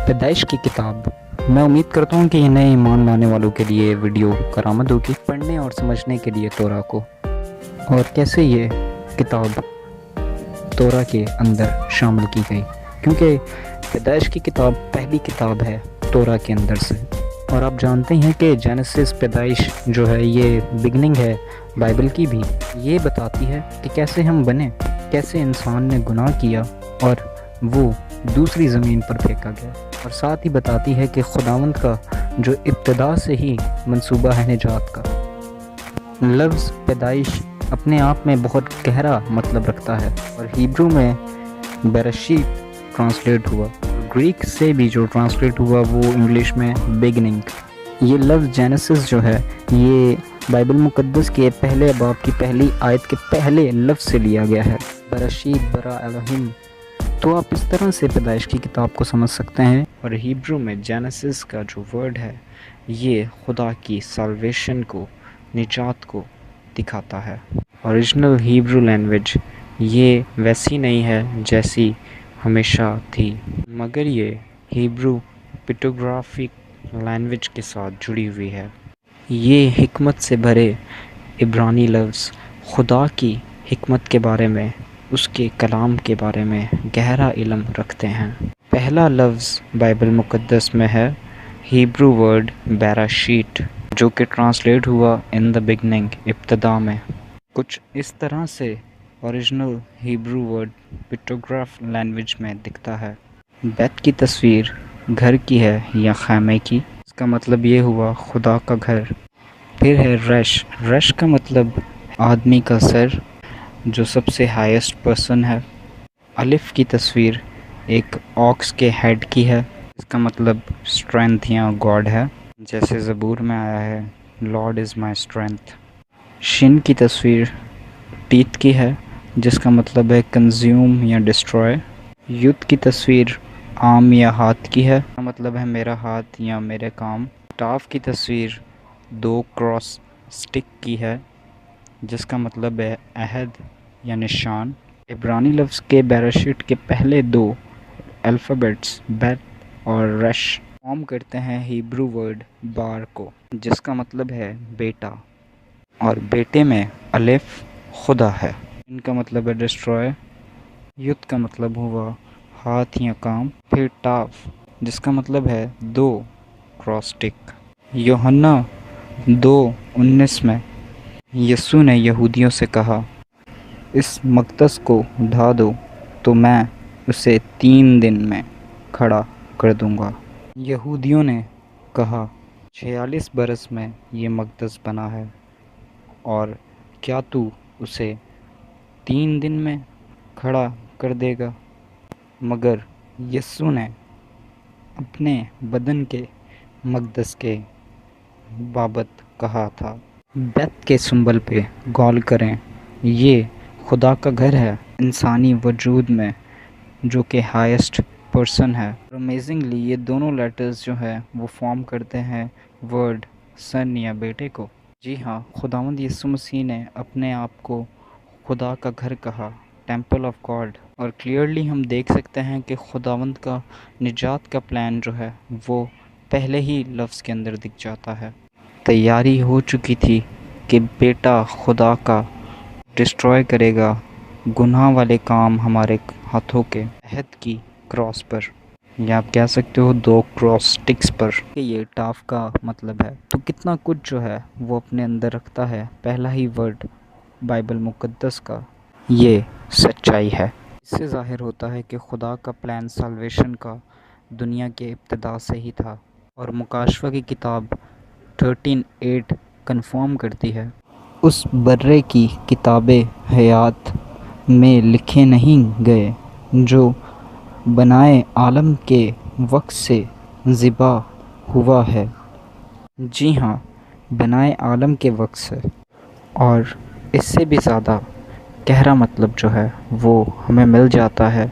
پیدائش کی کتاب۔ میں امید کرتا ہوں کہ یہ نئے ایمان لانے والوں کے لیے ویڈیو کارآمد ہوگی، پڑھنے اور سمجھنے کے لیے تورا کو، اور کیسے یہ کتاب تورا کے اندر شامل کی گئی، کیونکہ پیدائش کی کتاب پہلی کتاب ہے تورا کے اندر سے۔ اور آپ جانتے ہیں کہ جینیسس پیدائش جو ہے یہ بگننگ ہے بائبل کی بھی، یہ بتاتی ہے کہ کیسے ہم بنے، کیسے انسان نے گناہ کیا اور وہ دوسری زمین پر پھینکا گیا، اور ساتھ ہی بتاتی ہے کہ خداوند کا جو ابتدا سے ہی منصوبہ ہے نجات کا۔ لفظ پیدائش اپنے آپ میں بہت گہرا مطلب رکھتا ہے، اور ہیبرو میں برشیت ٹرانسلیٹ ہوا، گریک سے بھی جو ٹرانسلیٹ ہوا وہ انگلش میں بگننگ۔ یہ لفظ جینیسس جو ہے یہ بائبل مقدس کے پہلے باب کی پہلی آیت کے پہلے لفظ سے لیا گیا ہے، برشیت برا الہیم۔ تو آپ اس طرح سے پیدائش کی کتاب کو سمجھ سکتے ہیں، اور ہیبرو میں جینیسس کا جو ورڈ ہے یہ خدا کی سالویشن کو، نجات کو دکھاتا ہے۔ اوریجنل ہیبرو لینگویج یہ ویسی نہیں ہے جیسی ہمیشہ تھی، مگر یہ ہیبرو پکٹوگرافک لینگویج کے ساتھ جڑی ہوئی ہے۔ یہ حکمت سے بھرے عبرانی لفظ خدا کی حکمت کے بارے میں، اس کے کلام کے بارے میں گہرا علم رکھتے ہیں۔ پہلا لفظ بائبل مقدس میں ہے ہیبرو ورڈ بیراشیت، جو کہ ٹرانسلیٹ ہوا ان دا بگننگ، ابتدا میں۔ کچھ اس طرح سے اوریجنل ہیبرو ورڈ پکٹوگراف لینگویج میں دکھتا ہے۔ بیت کی تصویر گھر کی ہے یا خیمے کی، اس کا مطلب یہ ہوا خدا کا گھر۔ پھر ہے رش، رش کا مطلب آدمی کا سر جو سب سے ہائیسٹ پرسن ہے۔ الف کی تصویر ایک آکس کے ہیڈ کی ہے، اس کا مطلب اسٹرینتھ یا گاڈ ہے، جیسے زبور میں آیا ہے لارڈ از مائی اسٹرینتھ۔ شن کی تصویر ٹیتھ کی ہے، جس کا مطلب ہے کنزیوم یا ڈسٹروائے۔ یوت کی تصویر آم یا ہاتھ کی ہے، اس کا مطلب ہے میرا ہاتھ یا میرے کام۔ ٹاف کی تصویر دو کراس سٹک کی ہے، جس کا مطلب ہے عہد یا نشان۔ عبرانی لفظ کے بیراشیت کے پہلے دو الفابیٹس بیت اور رش فارم کرتے ہیں ہیبرو ورڈ بار کو، جس کا مطلب ہے بیٹا، اور بیٹے میں الف خدا ہے۔ ان کا مطلب ہے ڈسٹروائے۔ یوت کا مطلب ہوا ہاتھ یا کام۔ پھر ٹاف جس کا مطلب ہے دو کراس سٹک۔ یوحنا 2:19 میں یسوع نے یہودیوں سے کہا، اس مقدس کو ڈھا دو تو میں اسے 3 دن میں کھڑا کر دوں گا۔ یہودیوں نے کہا 46 برس میں یہ مقدس بنا ہے، اور کیا تو اسے 3 دن میں کھڑا کر دے گا؟ مگر یسوع نے اپنے بدن کے مقدس کے بابت کہا تھا۔ بیت کے سمبل پہ غور کریں، یہ خدا کا گھر ہے انسانی وجود میں، جو کہ ہائیسٹ پرسن ہے۔ امیزنگلی یہ دونوں لیٹرز جو ہیں وہ فارم کرتے ہیں ورڈ سن یا بیٹے کو۔ جی ہاں، خداوند یسوع مسیح نے اپنے آپ کو خدا کا گھر کہا، ٹیمپل آف گاڈ، اور کلیئرلی ہم دیکھ سکتے ہیں کہ خداوند کا نجات کا پلان جو ہے وہ پہلے ہی لفظ کے اندر دکھ جاتا ہے۔ تیاری ہو چکی تھی کہ بیٹا خدا کا ڈسٹروائے کرے گا گناہ والے کام ہمارے ہاتھوں کے، عہد کی کراس پر، یا آپ کہہ سکتے ہو 2 کراس سٹکس پر، کہ یہ ٹاف کا مطلب ہے۔ تو کتنا کچھ جو ہے وہ اپنے اندر رکھتا ہے پہلا ہی ورڈ بائبل مقدس کا، یہ سچائی ہے۔ اس سے ظاہر ہوتا ہے کہ خدا کا پلان سالویشن کا دنیا کے ابتدا سے ہی تھا، اور مکاشفہ کی کتاب 13:8 کنفرم کرتی ہے، اس برے کی کتاب حیات میں لکھے نہیں گئے جو بنائے عالم کے وقت سے ذبح ہوا ہے۔ جی ہاں، بنائے عالم کے وقت سے، اور اس سے بھی زیادہ گہرا مطلب جو ہے وہ ہمیں مل جاتا ہے